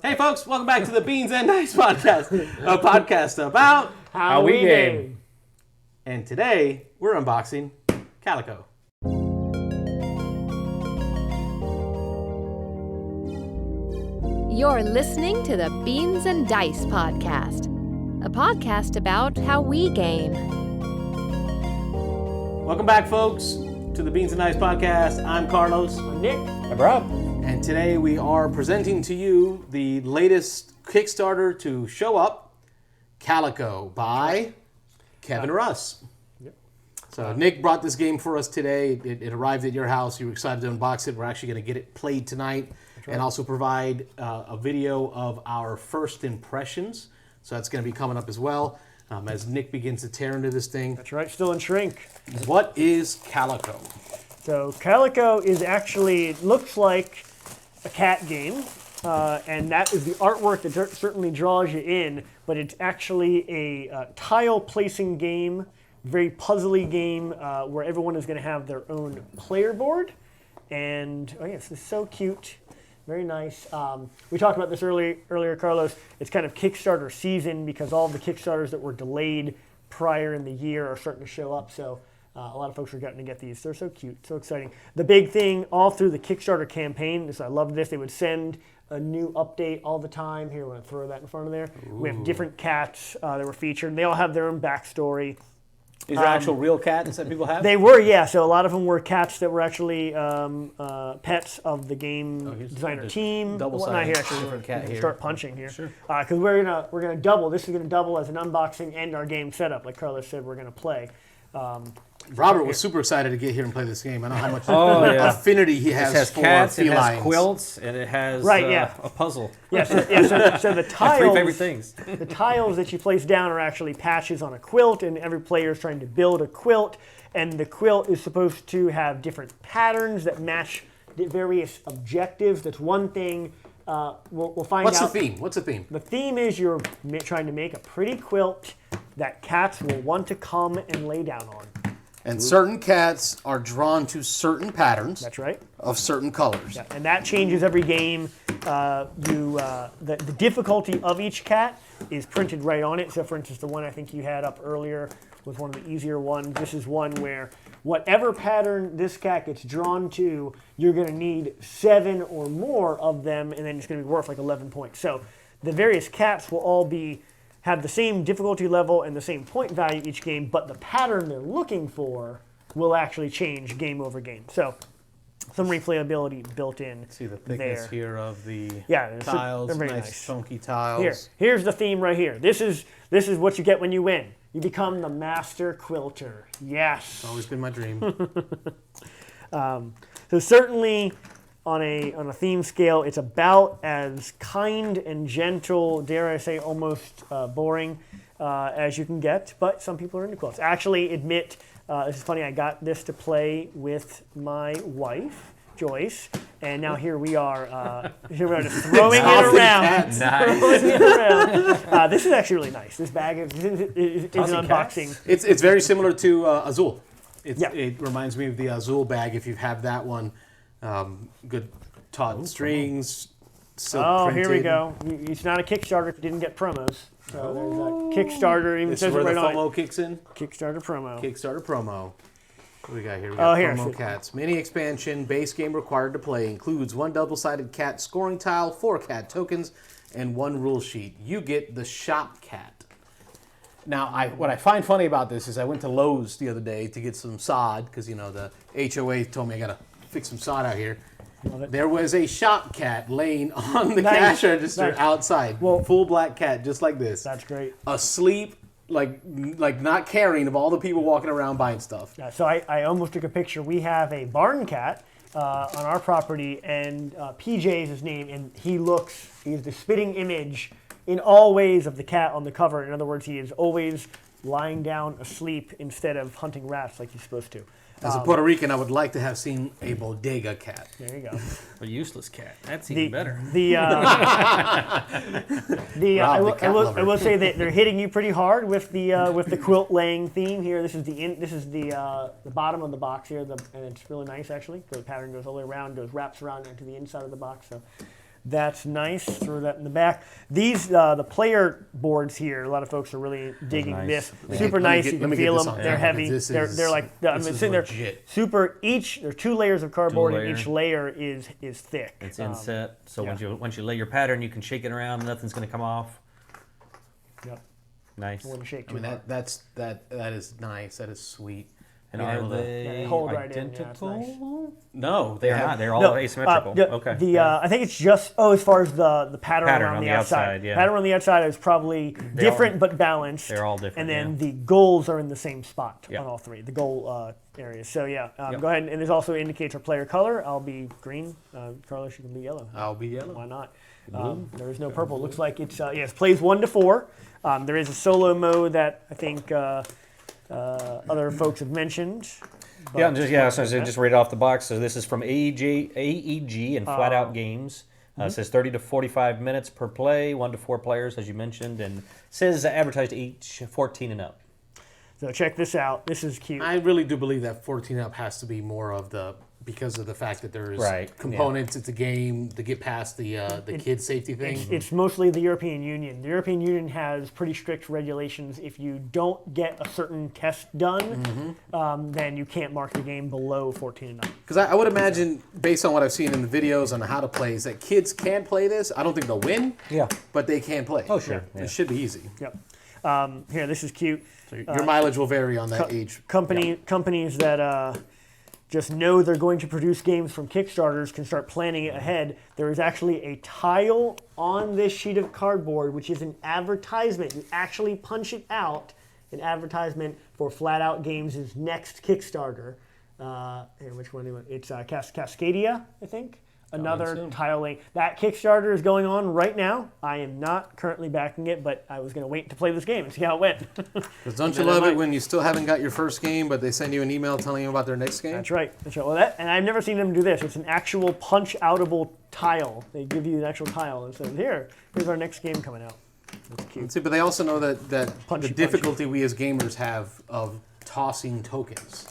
Hey folks, welcome back to the Beans and Dice podcast, a podcast about how we game. And today we're unboxing Calico. You're listening to the Beans and Dice podcast, a podcast about how we game. Welcome back, folks, to the Beans and Dice podcast. I'm Carlos. I'm Nick. I'm Rob. And today we are presenting to you the latest Kickstarter to show up, Calico by Kevin Russ. Yep. So Nick brought this game for us today. It arrived at your house. You were excited to unbox it. We're actually going to get it played tonight and also provide a video of our first impressions. So that's going to be coming up as well as Nick begins to tear into this thing. That's right, still in shrink. What is Calico? So Calico is actually, it looks like a cat game, and that is the artwork that certainly draws you in, but it's actually a tile placing game, very puzzly game, where everyone is going to have their own player board. And, oh yes, this is so cute. Very nice. We talked about this earlier, Carlos. It's kind of Kickstarter season because all of the Kickstarters that were delayed prior in the year are starting to show up. So a lot of folks are getting to get these. They're so cute, so exciting. The big thing all through the Kickstarter campaign is I loved this. They would send a new update all the time. Here, I'm going to throw that in front of there. Ooh. We have different cats that were featured. And they all have their own backstory. These are actual real cats that people have? They were, yeah. So a lot of them were cats that were actually pets of the game designer team. Double-sided. Here, actually, different cat here. Start punching here. Sure. Because we're gonna double. This is gonna double as an unboxing and our game setup. Like Carlos said, we're gonna play. Robert was super excited to get here and play this game. I know how much affinity he has for cats, felines. it has quilts, and it has a puzzle. Yes, so the tiles. Three favorite things. The tiles that you place down are actually patches on a quilt, and every player is trying to build a quilt, and the quilt is supposed to have different patterns that match the various objectives. That's one thing. We'll find out. What's the theme? What's the theme? The theme is you're trying to make a pretty quilt that cats will want to come and lay down on. And certain cats are drawn to certain patterns. That's right. Of certain colors. Yeah, and that changes every game. The difficulty of each cat is printed right on it. So, for instance, the one I think you had up earlier was one of the easier ones. This is one where whatever pattern this cat gets drawn to, you're going to need 7 or more of them, and then it's going to be worth like 11 points. So the various cats will all have the same difficulty level and the same point value each game, but the pattern they're looking for will actually change game over game. So some replayability built in. See the thickness there. Here of the tiles. They're very nice chunky tiles. Here's the theme right here. This is what you get when you win. You become the master quilter. Yes. It's always been my dream. So certainly on a theme scale, it's about as kind and gentle, dare I say almost boring as you can get, but some people are into quilts. Actually admit, this is funny, I got this to play with my wife, Joyce, and now here we are just throwing it around. Nice. Throwing it around. This is actually really nice. This bag is an unboxing. It's very similar to Azul. It reminds me of the Azul bag if you have that one. Good taut strings, silk printed. Here we go. It's not a Kickstarter if you didn't get promos. So there's a Kickstarter. Even this says is where it right the on FOMO it. kicks in. Kickstarter promo. Kickstarter promo. What do we got here? We got promo cats. Mini expansion. Base game required to play. Includes 1 double-sided cat scoring tile, 4 cat tokens, and 1 rule sheet. You get the shop cat. Now, what I find funny about this is I went to Lowe's the other day to get some sod because, the HOA told me I got to fix some sod out here. There was a shop cat laying on the cash register outside. Well, full black cat, just like this. That's great. Asleep, like not caring of all the people walking around buying stuff. Yeah, so I almost took a picture. We have a barn cat on our property, and PJ is his name, and he's the spitting image in all ways of the cat on the cover. In other words, he is always lying down asleep instead of hunting rats like he's supposed to. As a Puerto Rican, I would like to have seen a bodega cat. There you go. A useless cat. That's even better. I will say that they're hitting you pretty hard with the quilt laying theme here. This is the bottom of the box here, and it's really nice actually. The pattern goes all the way around, wraps around into the inside of the box. So That's nice. Throw that in the back. These, the player boards here, a lot of folks are really digging this. Super nice. You can feel them. They're heavy. They're like, I'm sitting there. Super. There are 2 layers of cardboard, and each layer is thick. It's inset, so once you lay your pattern, you can shake it around. Nothing's going to come off. Yep. Nice. I wouldn't shake too I mean, hard. that is nice. That is sweet. And are they hold identical? right in. Yeah, nice. No, they are not. They're all asymmetrical. Okay. I think it's just as far as the pattern around the outside. Yeah. Pattern on the outside is probably different but balanced. They're all different. And then the goals are in the same spot on all 3. The goal areas. So go ahead. And there's also indicates our player color. I'll be green. Carlos, you can be yellow. I'll be yellow. Why not? There is no purple. It looks like it's it plays 1 to 4. There is a solo mode that I think other folks have mentioned. So just read it off the box. So this is from AEG and Flatout Games. It says 30 to 45 minutes per play, 1 to 4 players, as you mentioned, and says advertised age 14 and up. So check this out. This is cute. I really do believe that 14 up has to be more of because of the fact that there's components. It's a game to get past the kid safety thing. It's mostly the European Union. The European Union has pretty strict regulations. If you don't get a certain test done, then you can't mark the game below 14 and up. Because I would imagine, based on what I've seen in the videos on how to play, is that kids can play this. I don't think they'll win, but they can play. Oh, sure. It should be easy. Yep. Here, this is cute. So your mileage will vary on that age. Companies that just know they're going to produce games from Kickstarters can start planning it ahead. There is actually a tile on this sheet of cardboard, which is an advertisement. You actually punch it out, an advertisement for Flatout Games' next Kickstarter. Which one do you want? It's Cascadia, I think. Another tile link. That Kickstarter is going on right now. I am not currently backing it, but I was going to wait to play this game and see how it went. Because don't you love it when you still haven't got your first game, but they send you an email telling you about their next game? That's right. Well, and I've never seen them do this. It's an actual punch-outable tile. They give you an actual tile and says, here's our next game coming out. That's cute. See, but they also know that the difficulty we as gamers have of tossing tokens.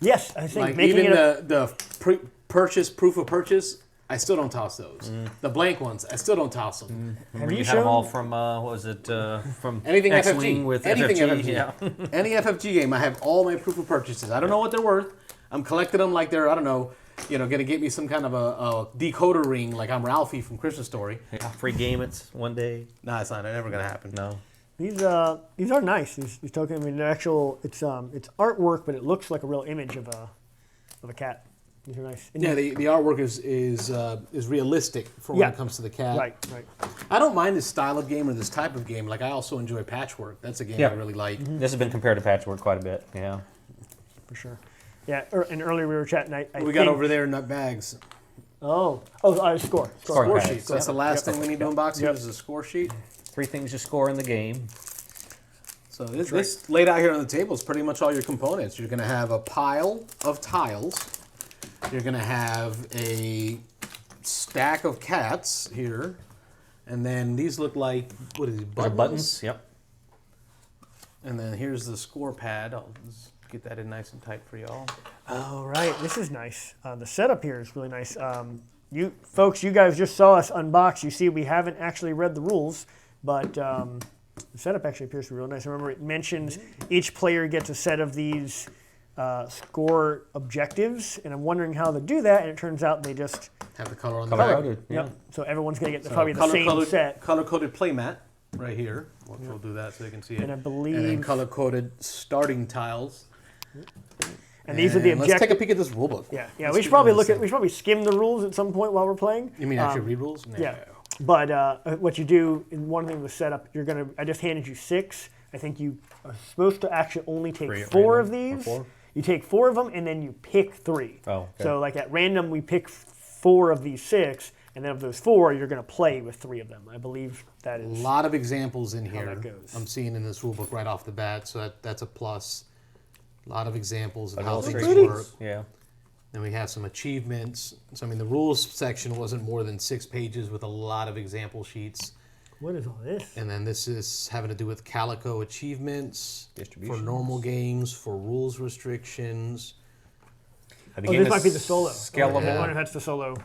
Yes, I think like making even it the proof of purchase. I still don't toss those. The blank ones, I still don't toss them. Have you had them all from, what was it, from anything X-Wing FFG. with anything FFG? FFG. Yeah. Any FFG game, I have all my proof of purchases. I don't know what they're worth. I'm collecting them like they're, I don't know, going to get me some kind of a decoder ring like I'm Ralphie from Christmas Story. Yeah, free game it's one day. Nah, it's not never going to happen. No. These are nice. These tokens. I mean, they're actual. It's artwork, but it looks like a real image of a cat. These are nice. And the artwork is realistic for when it comes to the cat. Right. I don't mind this style of game or this type of game. Like I also enjoy Patchwork. That's a game I really like. This has been compared to Patchwork quite a bit. Yeah. For sure. Yeah, and earlier we were chatting. We got over there nut bags. Score sheet. So that's the last thing we need to unbox here is a score sheet. 3 things you score in the game. So this laid out here on the table is pretty much all your components. You're going to have a pile of tiles. You're going to have a stack of cats here. And then these look like, what is it, buttons? Yep. And then here's the score pad. I'll just get that in nice and tight for y'all. Oh, right. This is nice. The setup here is really nice. You guys just saw us unbox. You see we haven't actually read the rules, but the setup actually appears to be real nice. Remember, it mentions each player gets a set of these score objectives, and I'm wondering how they do that, and it turns out they just have the color on the back. Yep. So everyone's going to get probably the same set. Color-coded playmat right here. We'll do that so they can see it. And I believe... And then color-coded starting tiles. And these are the objectives. Let's take a peek at this rule book. Yeah. We should probably skim the rules at some point while we're playing. You mean actually read rules? No. Yeah. But what you do, in one thing with setup, I just handed you 6. I think you are supposed to actually only take 4 of these. You take 4 of them, and then you pick 3. Oh, okay. So like at random, we pick 4 of these 6, and then of those 4, you're going to play with 3 of them. I believe that is a lot of examples in here. That goes. I'm seeing in this rule book right off the bat, so that's a plus. A lot of examples of how things illustrations. work. Yeah. Then we have some achievements. So I mean, the rules section wasn't more than 6 pages with a lot of example sheets. What is all this? And then this is having to do with Calico achievements for normal games, for rules restrictions. This might be the solo. Scalable. I wonder if that's the solo.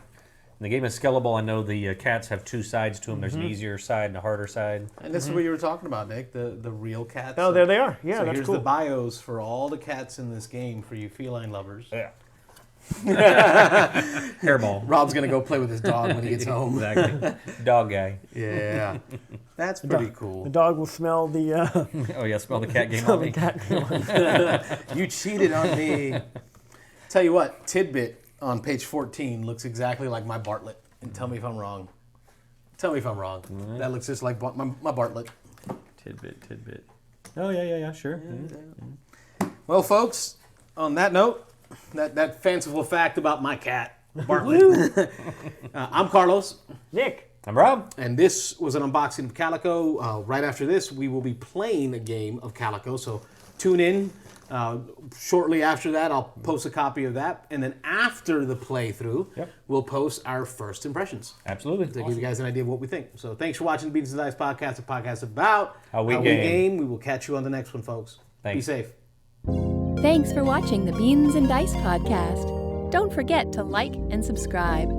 The game is scalable. I know the cats have two sides to them. There's an easier side and a harder side. And this is what you were talking about, Nick, the real cats. Oh, there they are. Yeah, so that's here's cool. the bios for all the cats in this game for you feline lovers. Yeah. Hairball. Rob's going to go play with his dog when he gets home. Exactly. Dog guy. Yeah. That's pretty cool. The dog will smell the Oh, yeah, smell the cat game on me. You cheated on me. Tell you what, Tidbit on page 14 looks exactly like my Bartlett. And tell me if I'm wrong. Tell me if I'm wrong. Right. That looks just like my Bartlett. Tidbit. Oh, yeah, sure. Well, folks, on that note, that fanciful fact about my cat, Bartlett. I'm Carlos. Nick. I'm Rob. And this was an unboxing of Calico. Right after this, we will be playing a game of Calico. So tune in. Shortly after that, I'll post a copy of that. And then after the playthrough, we'll post our first impressions. Absolutely. To give you guys an idea of what we think. So thanks for watching the Beans and Dice podcast, a podcast about how we game. We will catch you on the next one, folks. Thanks. Be safe. Thanks for watching the Beans and Dice podcast. Don't forget to like and subscribe.